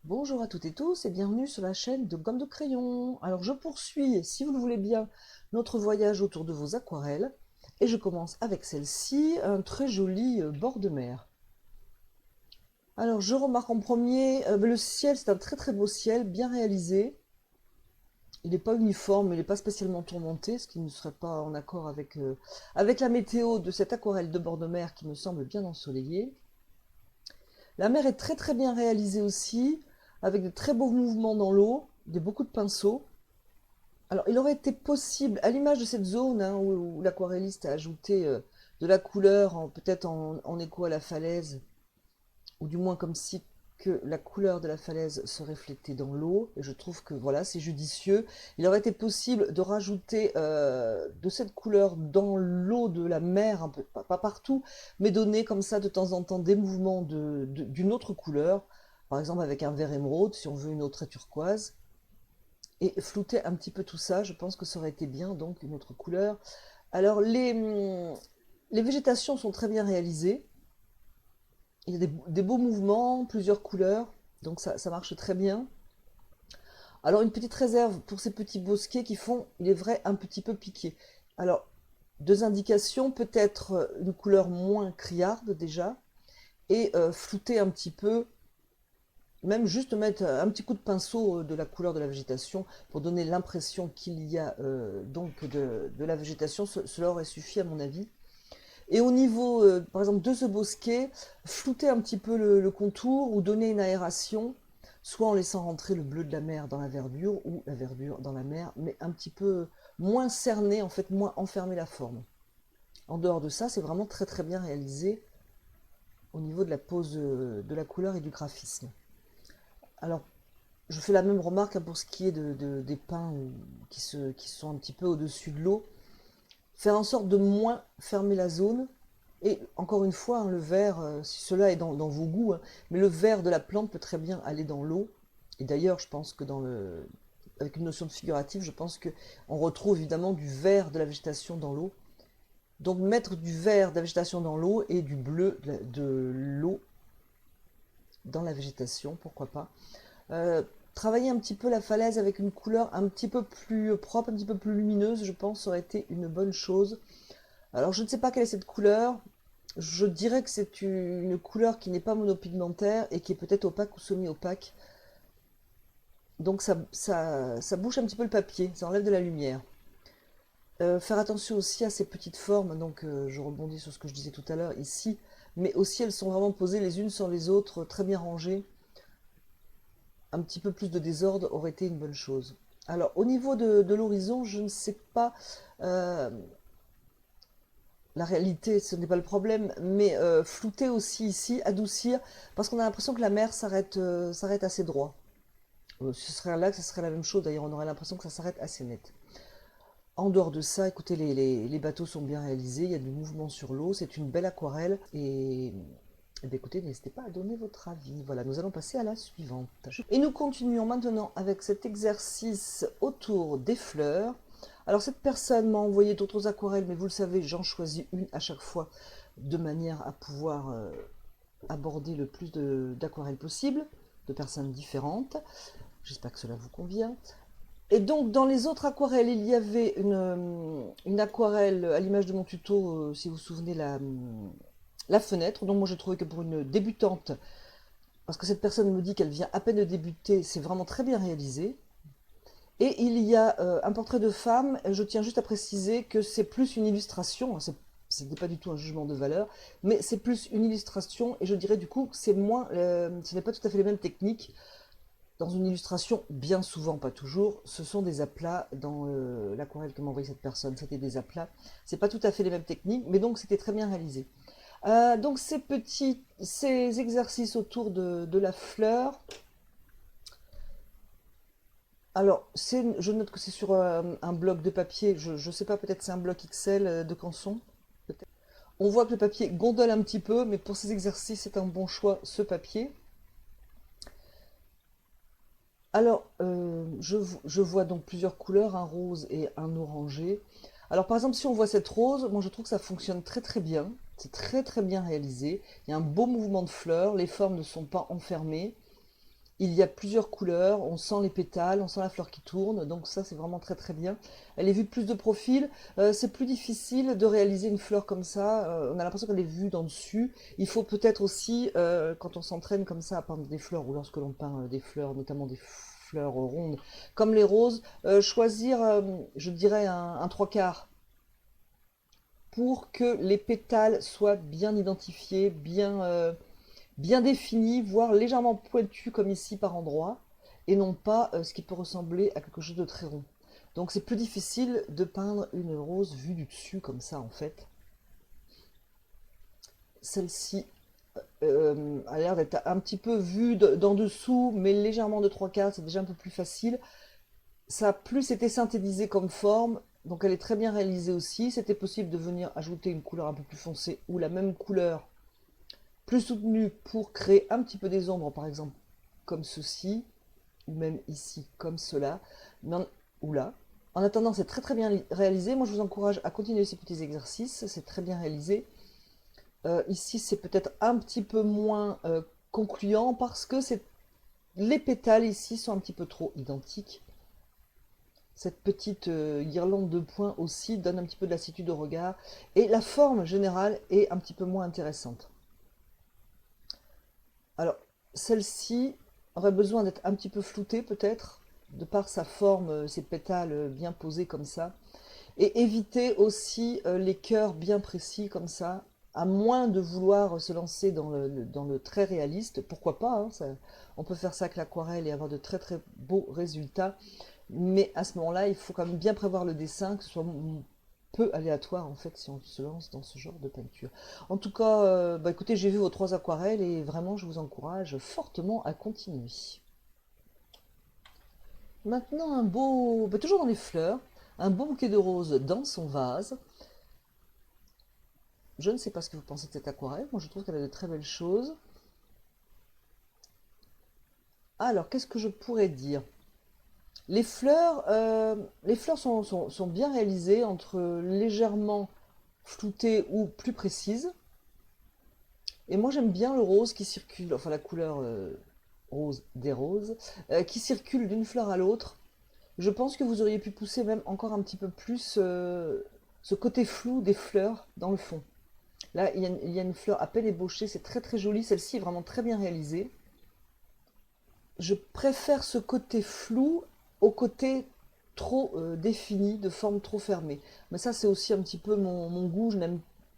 Bonjour à toutes et tous et bienvenue sur la chaîne de Gomme de Crayon. Alors je poursuis, si vous le voulez bien, notre voyage autour de vos aquarelles. Et je commence avec celle-ci, un très joli bord de mer. Alors je remarque en premier, le ciel, c'est un très très beau ciel, bien réalisé. Il n'est pas uniforme, il n'est pas spécialement tourmenté, ce qui ne serait pas en accord avec la météo de cette aquarelle de bord de mer qui me semble bien ensoleillée. La mer est très très bien réalisée aussi, avec de très beaux mouvements dans l'eau, beaucoup de pinceaux. Alors, il aurait été possible, à l'image de cette zone hein, où l'aquarelliste a ajouté de la couleur, peut-être en écho à la falaise, ou du moins comme si que la couleur de la falaise se reflétait dans l'eau, et je trouve que voilà, c'est judicieux. Il aurait été possible de rajouter de cette couleur dans l'eau de la mer, un peu, pas partout, mais donner comme ça de temps en temps des mouvements d'une autre couleur, par exemple avec un vert émeraude, si on veut une autre turquoise. Et flouter un petit peu tout ça, je pense que ça aurait été bien, donc une autre couleur. Alors les végétations sont très bien réalisées, il y a des beaux mouvements, plusieurs couleurs, donc ça marche très bien. Alors une petite réserve pour ces petits bosquets qui font, il est vrai, un petit peu piqué. Alors, deux indications, peut-être une couleur moins criarde déjà, et flouter un petit peu, même juste mettre un petit coup de pinceau de la couleur de la végétation pour donner l'impression qu'il y a donc de la végétation, cela aurait suffi à mon avis. Et au niveau, par exemple, de ce bosquet, flouter un petit peu le contour ou donner une aération, soit en laissant rentrer le bleu de la mer dans la verdure ou la verdure dans la mer, mais un petit peu moins cerner, en fait, moins enfermer la forme. En dehors de ça, c'est vraiment très très bien réalisé au niveau de la pose de la couleur et du graphisme. Alors, je fais la même remarque hein, pour ce qui est des pins qui sont un petit peu au-dessus de l'eau. Faire en sorte de moins fermer la zone. Et encore une fois, hein, le vert, si cela est dans vos goûts, hein, mais le vert de la plante peut très bien aller dans l'eau. Et d'ailleurs, je pense que avec une notion de figurative, je pense qu'on retrouve évidemment du vert de la végétation dans l'eau. Donc mettre du vert de la végétation dans l'eau et du bleu de l'eau dans la végétation, pourquoi pas. Euh, Travailler un petit peu la falaise avec une couleur un petit peu plus propre, un petit peu plus lumineuse, je pense, aurait été une bonne chose. Alors je ne sais pas quelle est cette couleur. Je dirais que c'est une couleur qui n'est pas monopigmentaire et qui est peut-être opaque ou semi-opaque. Donc ça bouche un petit peu le papier, ça enlève de la lumière. Faire attention aussi à ces petites formes, donc je rebondis sur ce que je disais tout à l'heure ici, mais aussi elles sont vraiment posées les unes sur les autres, très bien rangées. Un petit peu plus de désordre aurait été une bonne chose. Alors au niveau de l'horizon, je ne sais pas, euh, la réalité ce n'est pas le problème, mais flouter aussi ici, adoucir, parce qu'on a l'impression que la mer s'arrête assez droit. Ce serait là que ce serait la même chose, d'ailleurs on aurait l'impression que ça s'arrête assez net. En dehors de ça, écoutez, les bateaux sont bien réalisés, il y a du mouvement sur l'eau, c'est une belle aquarelle, et bien écoutez, n'hésitez pas à donner votre avis. Voilà, nous allons passer à la suivante. Et nous continuons maintenant avec cet exercice autour des fleurs. Alors cette personne m'a envoyé d'autres aquarelles, mais vous le savez, j'en choisis une à chaque fois, de manière à pouvoir aborder le plus d'aquarelles possible, de personnes différentes. J'espère que cela vous convient. Et donc, dans les autres aquarelles, il y avait une aquarelle à l'image de mon tuto, si vous vous souvenez, la fenêtre. Donc, moi, j'ai trouvé que pour une débutante, parce que cette personne me dit qu'elle vient à peine de débuter, c'est vraiment très bien réalisé. Et il y a un portrait de femme. Je tiens juste à préciser que c'est plus une illustration. Ce n'est pas du tout un jugement de valeur, mais c'est plus une illustration. Et je dirais du coup que c'est moins, ce n'est pas tout à fait les mêmes techniques. Dans une illustration, bien souvent, pas toujours, ce sont des aplats dans l'aquarelle que m'a envoyé cette personne. C'était des aplats. C'est pas tout à fait les mêmes techniques, mais donc c'était très bien réalisé. Donc ces exercices autour de la fleur. Alors, je note que c'est sur un bloc de papier. Je ne sais pas, peut-être c'est un bloc XL de Canson. On voit que le papier gondole un petit peu, mais pour ces exercices, c'est un bon choix, ce papier. Alors, je vois donc plusieurs couleurs, un rose et un orangé. Alors, par exemple, si on voit cette rose, moi je trouve que ça fonctionne très très bien. C'est très très bien réalisé. Il y a un beau mouvement de fleurs, les formes ne sont pas enfermées. Il y a plusieurs couleurs, on sent les pétales, on sent la fleur qui tourne, donc ça c'est vraiment très très bien. Elle est vue de plus de profil, c'est plus difficile de réaliser une fleur comme ça, on a l'impression qu'elle est vue d'en dessus. Il faut peut-être aussi, quand on s'entraîne comme ça à peindre des fleurs, ou lorsque l'on peint des fleurs, notamment des fleurs rondes, comme les roses, choisir, je dirais, un trois quarts, pour que les pétales soient bien identifiés, bien définis, voire légèrement pointus comme ici par endroits, et non pas ce qui peut ressembler à quelque chose de très rond. Donc c'est plus difficile de peindre une rose vue du dessus comme ça en fait. Celle-ci a l'air d'être un petit peu vue d'en dessous, mais légèrement de trois quarts, c'est déjà un peu plus facile. Ça a plus été synthétisé comme forme, donc elle est très bien réalisée aussi. C'était possible de venir ajouter une couleur un peu plus foncée ou la même couleur plus soutenue pour créer un petit peu des ombres, par exemple comme ceci, ou même ici comme cela, ou là. En attendant, c'est très très bien réalisé. Moi, je vous encourage à continuer ces petits exercices. C'est très bien réalisé. Ici, c'est peut-être un petit peu moins concluant parce que les pétales ici sont un petit peu trop identiques. Cette petite guirlande de points aussi donne un petit peu de lassitude au regard. Et la forme générale est un petit peu moins intéressante. Alors, celle-ci aurait besoin d'être un petit peu floutée peut-être, de par sa forme, ses pétales bien posés comme ça. Et éviter aussi les cœurs bien précis comme ça, à moins de vouloir se lancer dans le très réaliste. Pourquoi pas, hein, on peut faire ça avec l'aquarelle et avoir de très très beaux résultats. Mais à ce moment-là, il faut quand même bien prévoir le dessin, que ce soit peu aléatoire en fait si on se lance dans ce genre de peinture. En tout cas, bah, écoutez, j'ai vu vos trois aquarelles et vraiment je vous encourage fortement à continuer. Maintenant un beau, bah, toujours dans les fleurs, un beau bouquet de roses dans son vase. Je ne sais pas ce que vous pensez de cette aquarelle, moi je trouve qu'elle a de très belles choses. Alors qu'est-ce que je pourrais dire? Les fleurs sont bien réalisées, entre légèrement floutées ou plus précises. Et moi j'aime bien le rose qui circule, enfin la couleur rose des roses, qui circule d'une fleur à l'autre. Je pense que vous auriez pu pousser même encore un petit peu plus ce côté flou des fleurs dans le fond. Là, il y a une fleur à peine ébauchée, c'est très très joli. Celle-ci est vraiment très bien réalisée. Je préfère ce côté flou au côté trop défini, de forme trop fermée. Mais ça, c'est aussi un petit peu mon goût.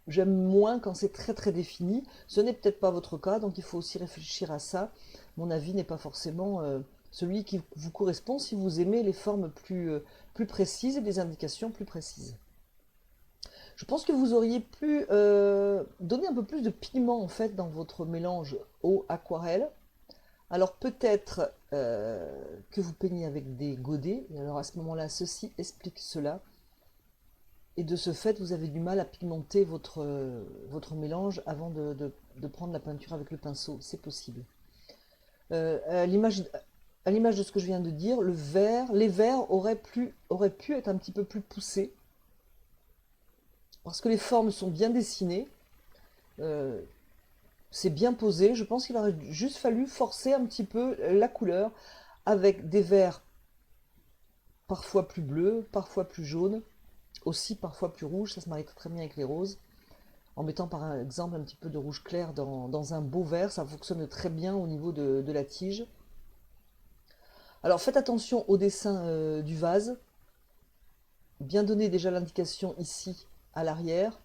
J'aime moins quand c'est très très défini. Ce n'est peut-être pas votre cas, donc il faut aussi réfléchir à ça. Mon avis n'est pas forcément celui qui vous correspond si vous aimez les formes plus précises et des indications plus précises. Je pense que vous auriez pu donner un peu plus de pigment en fait dans votre mélange eau aquarelle. Alors peut-être que vous peignez avec des godets, et alors à ce moment-là, ceci explique cela. Et de ce fait, vous avez du mal à pigmenter votre mélange avant de prendre la peinture avec le pinceau. C'est possible. À l'image de ce que je viens de dire, les verts auraient pu être un petit peu plus poussés, parce que les formes sont bien dessinées. Euh, c'est bien posé. Je pense qu'il aurait juste fallu forcer un petit peu la couleur avec des verts parfois plus bleus, parfois plus jaunes, aussi parfois plus rouges. Ça se marie très bien avec les roses. En mettant par exemple un petit peu de rouge clair dans un beau vert, ça fonctionne très bien au niveau de la tige. Alors faites attention au dessin du vase. Bien donner déjà l'indication ici à l'arrière,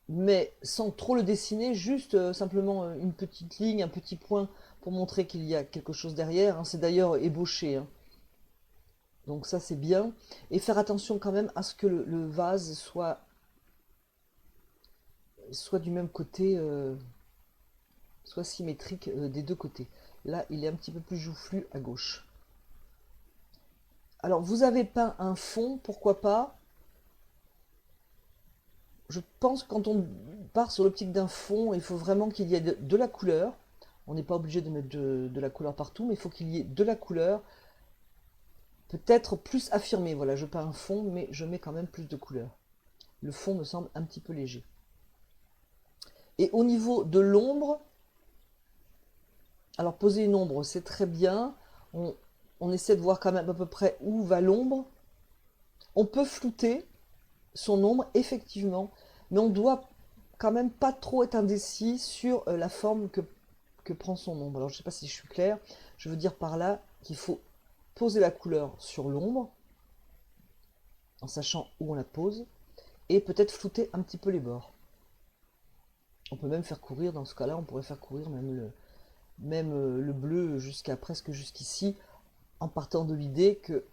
mais sans trop le dessiner, juste simplement une petite ligne, un petit point pour montrer qu'il y a quelque chose derrière, hein. C'est d'ailleurs ébauché, hein. Donc ça c'est bien. Et faire attention quand même à ce que le vase soit du même côté, soit symétrique des deux côtés. Là il est un petit peu plus joufflu à gauche. Alors vous avez peint un fond, pourquoi pas. Je pense que quand on part sur l'optique d'un fond, il faut vraiment qu'il y ait de la couleur. On n'est pas obligé de mettre de la couleur partout, mais il faut qu'il y ait de la couleur, peut-être plus affirmée. Voilà, je peins un fond, mais je mets quand même plus de couleur. Le fond me semble un petit peu léger. Et au niveau de l'ombre, Alors poser une ombre, c'est très bien. On, on essaie de voir quand même à peu près où va l'ombre. On peut flouter son ombre, effectivement, mais on doit quand même pas trop être indécis sur la forme que prend son ombre. Alors je ne sais pas si je suis claire, je veux dire par là qu'il faut poser la couleur sur l'ombre, en sachant où on la pose, et peut-être flouter un petit peu les bords. On peut même faire courir, dans ce cas-là, on pourrait faire courir même le bleu jusqu'à presque jusqu'ici, en partant de l'idée que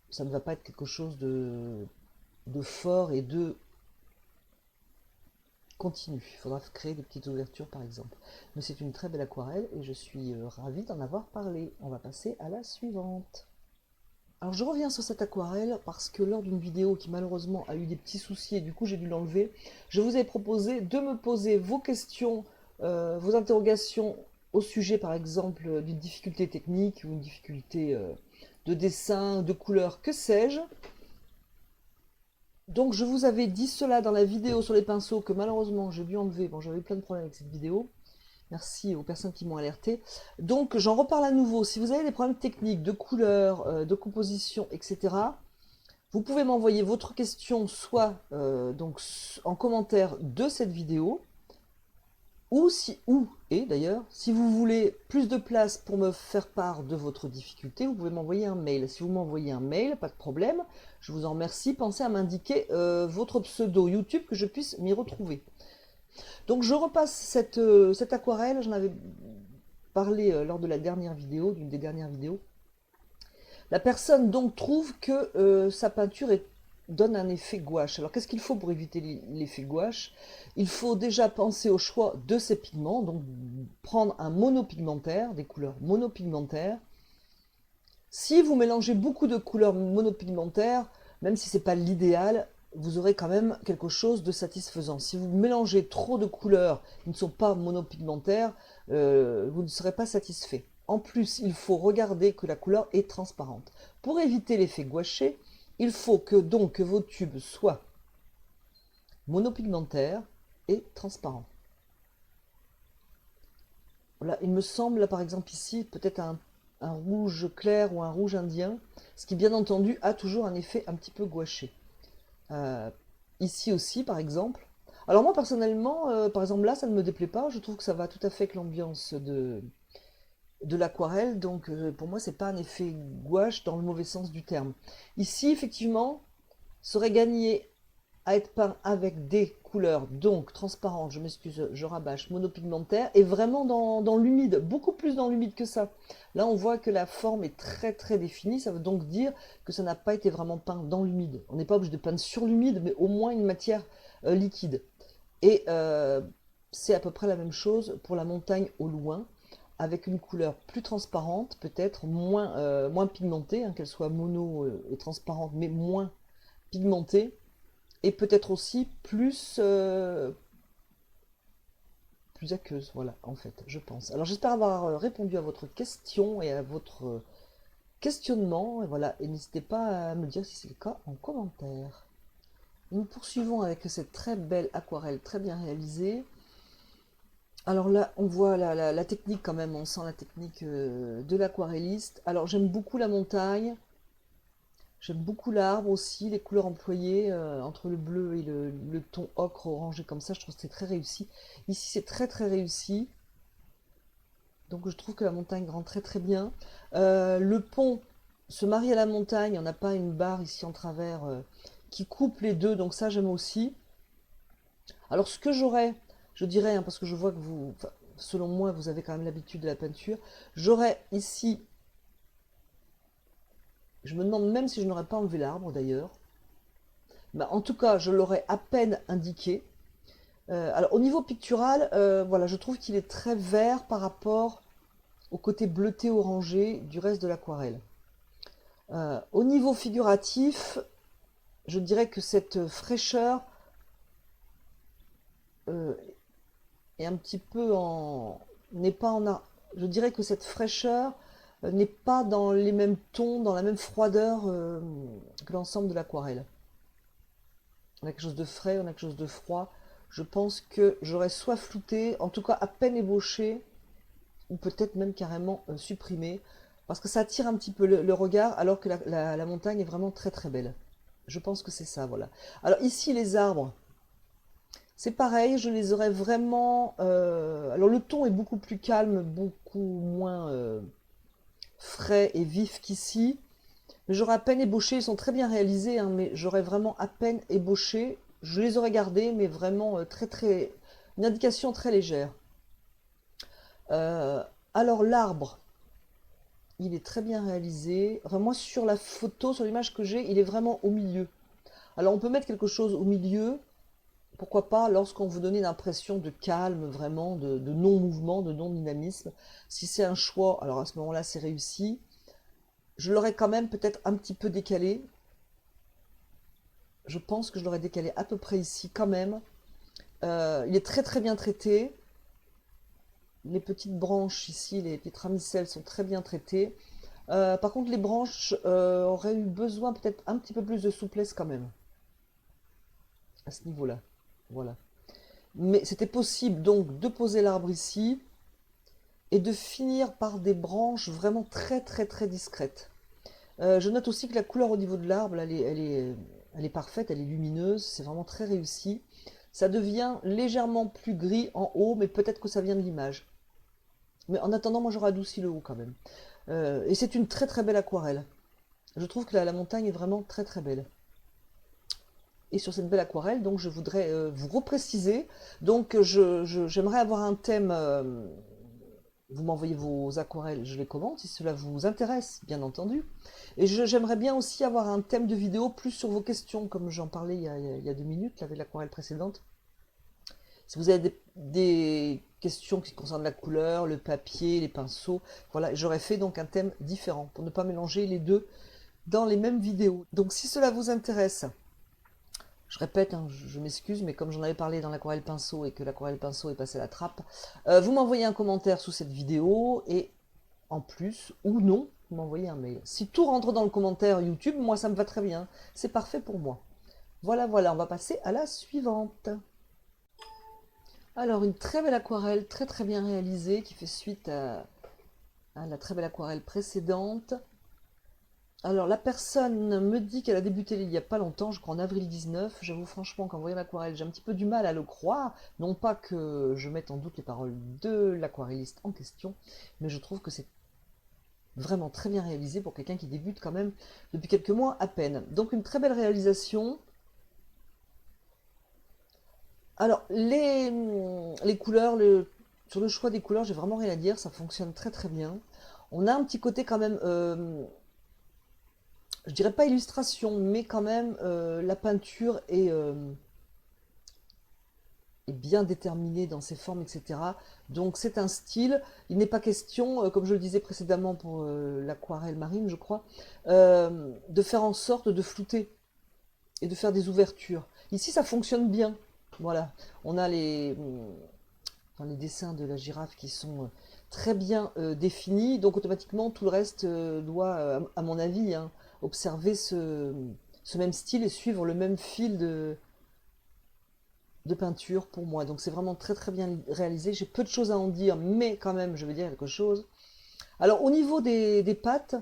ça ne va pas être quelque chose de fort et de continu. Il faudra créer des petites ouvertures par exemple. Mais c'est une très belle aquarelle et je suis ravie d'en avoir parlé. On va passer à la suivante. Alors je reviens sur cette aquarelle parce que lors d'une vidéo qui malheureusement a eu des petits soucis et du coup j'ai dû l'enlever, je vous ai proposé de me poser vos questions, vos interrogations au sujet par exemple d'une difficulté technique ou une difficulté de dessin, de couleur, que sais-je. Donc je vous avais dit cela dans la vidéo sur les pinceaux que malheureusement j'ai dû enlever. Bon, j'avais plein de problèmes avec cette vidéo. Merci aux personnes qui m'ont alerté. Donc j'en reparle à nouveau. Si vous avez des problèmes techniques, de couleur, de composition, etc., vous pouvez m'envoyer votre question soit donc en commentaire de cette vidéo, et d'ailleurs, si vous voulez plus de place pour me faire part de votre difficulté, vous pouvez m'envoyer un mail. Si vous m'envoyez un mail, pas de problème, je vous en remercie. Pensez à m'indiquer votre pseudo YouTube que je puisse m'y retrouver. Donc je repasse cette aquarelle, j'en avais parlé lors de la dernière vidéo, d'une des dernières vidéos. La personne donc trouve que sa peinture donne un effet gouache. Alors qu'est-ce qu'il faut pour éviter l'effet gouache? Il faut déjà penser au choix de ses pigments, donc prendre un monopigmentaire, des couleurs monopigmentaires. Si vous mélangez beaucoup de couleurs monopigmentaires, même si ce n'est pas l'idéal, vous aurez quand même quelque chose de satisfaisant. Si vous mélangez trop de couleurs qui ne sont pas monopigmentaires, vous ne serez pas satisfait. En plus, il faut regarder que la couleur est transparente. Pour éviter l'effet gouaché, il faut que vos tubes soient monopigmentaires et transparents. Voilà, il me semble, là par exemple ici, peut-être un rouge clair ou un rouge indien, ce qui bien entendu a toujours un effet un petit peu gouaché. Ici aussi par exemple. Alors moi personnellement, par exemple là ça ne me déplaît pas, je trouve que ça va tout à fait avec l'ambiance de l'aquarelle, donc pour moi c'est pas un effet gouache dans le mauvais sens du terme. Ici effectivement, serait gagné à être peint avec des couleurs donc transparentes, je m'excuse, je rabâche, monopigmentaires, et vraiment dans l'humide, beaucoup plus dans l'humide que ça. Là on voit que la forme est très très définie, ça veut donc dire que ça n'a pas été vraiment peint dans l'humide. On n'est pas obligé de peindre sur l'humide, mais au moins une matière liquide. Et c'est à peu près la même chose pour la montagne au loin, avec une couleur plus transparente, peut-être moins pigmentée, hein, qu'elle soit mono et transparente, mais moins pigmentée, et peut-être aussi plus aqueuse, voilà, en fait, je pense. Alors j'espère avoir répondu à votre question et à votre questionnement, et voilà, et n'hésitez pas à me dire si c'est le cas en commentaire. Nous poursuivons avec cette très belle aquarelle, très bien réalisée. Alors là, on voit la technique quand même, on sent la technique de l'aquarelliste. Alors j'aime beaucoup la montagne, j'aime beaucoup l'arbre aussi, les couleurs employées entre le bleu et le ton ocre orangé comme ça, je trouve que c'est très réussi. Ici c'est très très réussi, donc je trouve que la montagne rend très très bien. Le pont se marie à la montagne, on n'a pas une barre ici en travers qui coupe les deux, donc ça j'aime aussi. Alors ce que j'aurais, je dirais, hein, parce que je vois que vous, enfin, selon moi, vous avez quand même l'habitude de la peinture, j'aurais ici, je me demande même si je n'aurais pas enlevé l'arbre d'ailleurs, bah, en tout cas je l'aurais à peine indiqué. Alors au niveau pictural, voilà, je trouve qu'il est très vert par rapport au côté bleuté orangé du reste de l'aquarelle. Au niveau figuratif, je dirais que cette fraîcheur euh, est un petit peu en... n'est pas en... Je dirais que cette fraîcheur n'est pas dans les mêmes tons, dans la même froideur que l'ensemble de l'aquarelle. On a quelque chose de frais, on a quelque chose de froid. Je pense que j'aurais soit flouté, en tout cas à peine ébauché, ou peut-être même carrément supprimer, parce que ça attire un petit peu le regard, alors que la montagne est vraiment très très belle. Je pense que c'est ça, voilà. Alors ici, les arbres, c'est pareil, je les aurais vraiment... alors le ton est beaucoup plus calme, beaucoup moins frais et vif qu'ici. Mais j'aurais à peine ébauché, ils sont très bien réalisés, hein, mais j'aurais vraiment à peine ébauché. Je les aurais gardés, mais vraiment très très... Une indication très légère. Euh, alors l'arbre, il est très bien réalisé. Enfin moi sur la photo, sur l'image que j'ai, il est vraiment au milieu. Alors on peut mettre quelque chose au milieu, pourquoi pas lorsqu'on veut donner l'impression de calme, vraiment, de non-mouvement, de non-dynamisme. Si c'est un choix, alors à ce moment-là c'est réussi. Je l'aurais quand même peut-être un petit peu décalé. Je pense que je l'aurais décalé à peu près ici quand même. Il est très très bien traité. Les petites branches ici, les pétramicelles sont très bien traitées. Par contre, les branches auraient eu besoin peut-être un petit peu plus de souplesse quand même, à ce niveau-là. Voilà. Mais c'était possible donc de poser l'arbre ici et de finir par des branches vraiment très très très discrètes. Je note aussi que la couleur au niveau de l'arbre, elle est parfaite, elle est lumineuse, c'est vraiment très réussi. Ça devient légèrement plus gris en haut, mais peut-être que ça vient de l'image. Mais en attendant, moi j'aurais adouci le haut quand même. Et c'est une très très belle aquarelle. Je trouve que la montagne est vraiment très très belle. Et sur cette belle aquarelle, donc je voudrais vous repréciser. Donc j'aimerais avoir un thème. Vous m'envoyez vos aquarelles, je les commente si cela vous intéresse, bien entendu. Et j'aimerais bien aussi avoir un thème de vidéo plus sur vos questions, comme j'en parlais il y a 2 minutes avec l'aquarelle précédente. Si vous avez des questions qui concernent la couleur, le papier, les pinceaux, voilà, j'aurais fait donc un thème différent pour ne pas mélanger les deux dans les mêmes vidéos. Donc si cela vous intéresse, je répète, hein, je m'excuse, mais comme j'en avais parlé dans l'aquarelle pinceau et que l'aquarelle pinceau est passé à la trappe, vous m'envoyez un commentaire sous cette vidéo et en plus, ou non, vous m'envoyez un mail. Si tout rentre dans le commentaire YouTube, moi ça me va très bien, c'est parfait pour moi. Voilà, voilà, on va passer à la suivante. Alors, une très belle aquarelle, très très bien réalisée, qui fait suite à la très belle aquarelle précédente. Alors, la personne me dit qu'elle a débuté il n'y a pas longtemps, je crois en avril 19. J'avoue franchement qu'en voyant l'aquarelle, j'ai un petit peu du mal à le croire. Non pas que je mette en doute les paroles de l'aquarelliste en question, mais je trouve que c'est vraiment très bien réalisé pour quelqu'un qui débute quand même depuis quelques mois à peine. Donc, une très belle réalisation. Alors, les couleurs, sur le choix des couleurs, j'ai vraiment rien à dire, ça fonctionne très très bien. On a un petit côté quand même, je dirais pas illustration, mais quand même, la peinture est bien déterminée dans ses formes, etc. Donc c'est un style, il n'est pas question, comme je le disais précédemment pour l'aquarelle marine, je crois, de faire en sorte de flouter et de faire des ouvertures. Ici, ça fonctionne bien. Voilà, on a enfin, les dessins de la girafe qui sont très bien définis, donc automatiquement tout le reste doit, à mon avis, hein, observer ce même style et suivre le même fil de peinture pour moi. Donc c'est vraiment très très bien réalisé. J'ai peu de choses à en dire, mais quand même je veux dire quelque chose. Alors au niveau des pattes,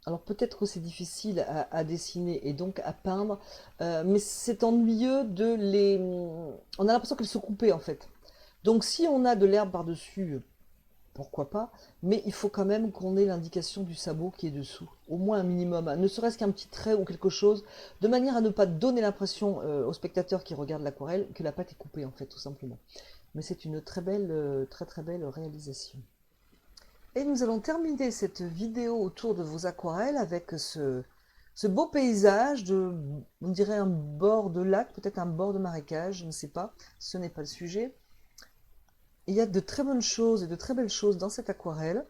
alors peut-être que c'est difficile à dessiner et donc à peindre, mais c'est ennuyeux de les... On a l'impression qu'elles se coupaient en fait. Donc si on a de l'herbe par-dessus, pourquoi pas, mais il faut quand même qu'on ait l'indication du sabot qui est dessous. Au moins un minimum, hein, ne serait-ce qu'un petit trait ou quelque chose, de manière à ne pas donner l'impression au spectateur qui regarde l'aquarelle que la pâte est coupée en fait, tout simplement. Mais c'est une très belle, très très belle réalisation. Et nous allons terminer cette vidéo autour de vos aquarelles avec ce beau paysage de, on dirait un bord de lac, peut-être un bord de marécage, je ne sais pas, ce n'est pas le sujet. Il y a de très bonnes choses et de très belles choses dans cette aquarelle.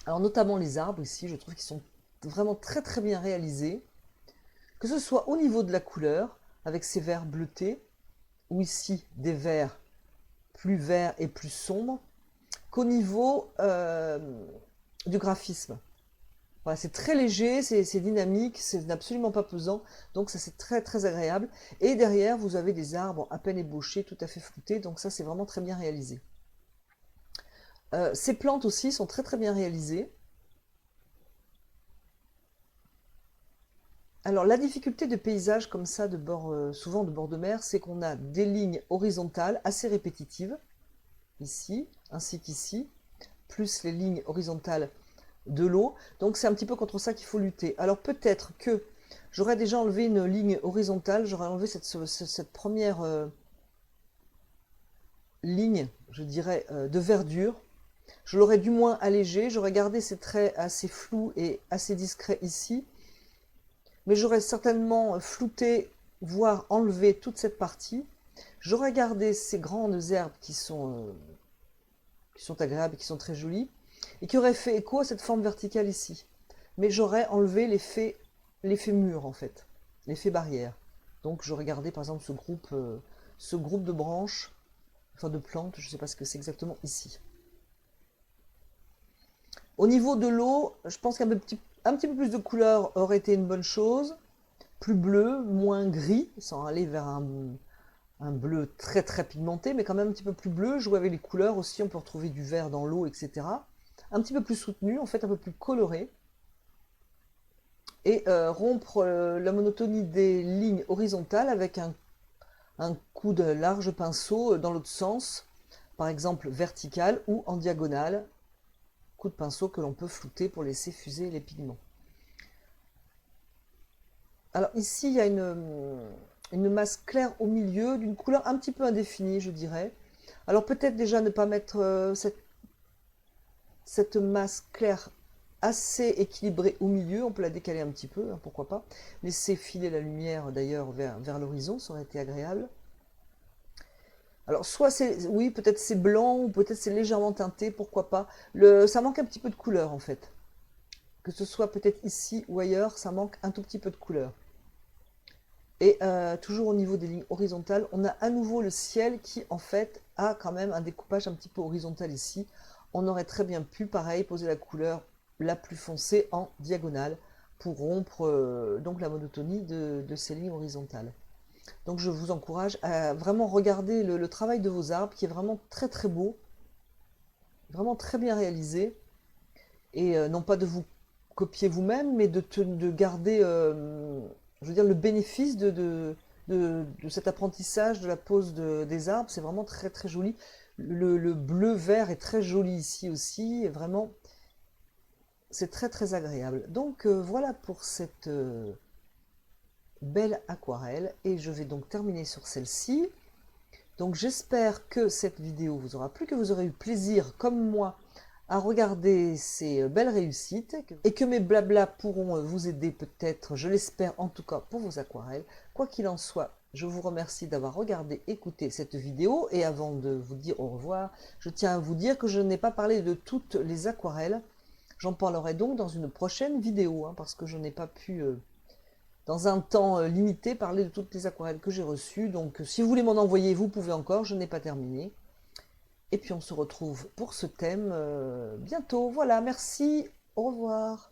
Alors notamment les arbres ici, je trouve qu'ils sont vraiment très très bien réalisés. Que ce soit au niveau de la couleur, avec ces verts bleutés, ou ici des verts plus verts et plus sombres, qu'au niveau du graphisme. Voilà, c'est très léger, c'est dynamique, c'est absolument pas pesant, donc ça c'est très très agréable. Et derrière, vous avez des arbres à peine ébauchés, tout à fait floutés, donc ça c'est vraiment très bien réalisé. Ces plantes aussi sont très très bien réalisées. Alors la difficulté de paysages comme ça, de bord, souvent de bord de mer, c'est qu'on a des lignes horizontales assez répétitives, ici, ainsi qu'ici, plus les lignes horizontales de l'eau. Donc c'est un petit peu contre ça qu'il faut lutter. Alors peut-être que j'aurais déjà enlevé une ligne horizontale, j'aurais enlevé cette première ligne, je dirais, de verdure. Je l'aurais du moins allégé, j'aurais gardé ces traits assez flous et assez discrets ici, mais j'aurais certainement flouté, voire enlevé toute cette partie. J'aurais gardé ces grandes herbes qui sont agréables, qui sont très jolies, et qui auraient fait écho à cette forme verticale ici. Mais j'aurais enlevé l'effet mur, en fait, l'effet barrière. Donc j'aurais gardé par exemple ce groupe de branches, enfin de plantes, je ne sais pas ce que c'est exactement ici. Au niveau de l'eau, je pense qu'un petit peu plus de couleur aurait été une bonne chose. Plus bleu, moins gris, sans aller vers un bleu très très pigmenté, mais quand même un petit peu plus bleu. Jouer avec les couleurs aussi, on peut retrouver du vert dans l'eau, etc. Un petit peu plus soutenu, en fait un peu plus coloré. Et rompre la monotonie des lignes horizontales avec un coup de large pinceau dans l'autre sens, par exemple vertical ou en diagonale, coup de pinceau que l'on peut flouter pour laisser fuser les pigments. Alors ici, il y a une masse claire au milieu, d'une couleur un petit peu indéfinie, je dirais. Alors peut-être déjà ne pas mettre cette masse claire assez équilibrée au milieu, on peut la décaler un petit peu, hein, pourquoi pas. Laisser filer la lumière d'ailleurs vers l'horizon, ça aurait été agréable. Alors soit c'est, oui, peut-être c'est blanc, ou peut-être c'est légèrement teinté, pourquoi pas. Ça manque un petit peu de couleur en fait. Que ce soit peut-être ici ou ailleurs, ça manque un tout petit peu de couleur. Et toujours au niveau des lignes horizontales, on a à nouveau le ciel qui en fait a quand même un découpage un petit peu horizontal ici. On aurait très bien pu, pareil, poser la couleur la plus foncée en diagonale pour rompre donc la monotonie de ces lignes horizontales. Donc je vous encourage à vraiment regarder le travail de vos arbres qui est vraiment très très beau, vraiment très bien réalisé. Et non pas de vous copier vous-même, mais de garder, je veux dire, le bénéfice de cet apprentissage de la pose des arbres. C'est vraiment très très joli. Le bleu-vert est très joli ici aussi, et vraiment, c'est très très agréable. Donc voilà pour cette belle aquarelle, et je vais donc terminer sur celle-ci. Donc j'espère que cette vidéo vous aura plu, que vous aurez eu plaisir, comme moi, à regarder ces belles réussites, et que mes blablas pourront vous aider peut-être, je l'espère en tout cas, pour vos aquarelles. Quoi qu'il en soit, je vous remercie d'avoir regardé, écouté cette vidéo, et avant de vous dire au revoir, je tiens à vous dire que je n'ai pas parlé de toutes les aquarelles. J'en parlerai donc dans une prochaine vidéo, hein, parce que je n'ai pas pu... dans un temps limité, parler de toutes les aquarelles que j'ai reçues. Donc si vous voulez m'en envoyer, vous pouvez encore, je n'ai pas terminé. Et puis on se retrouve pour ce thème bientôt. Voilà, merci, au revoir.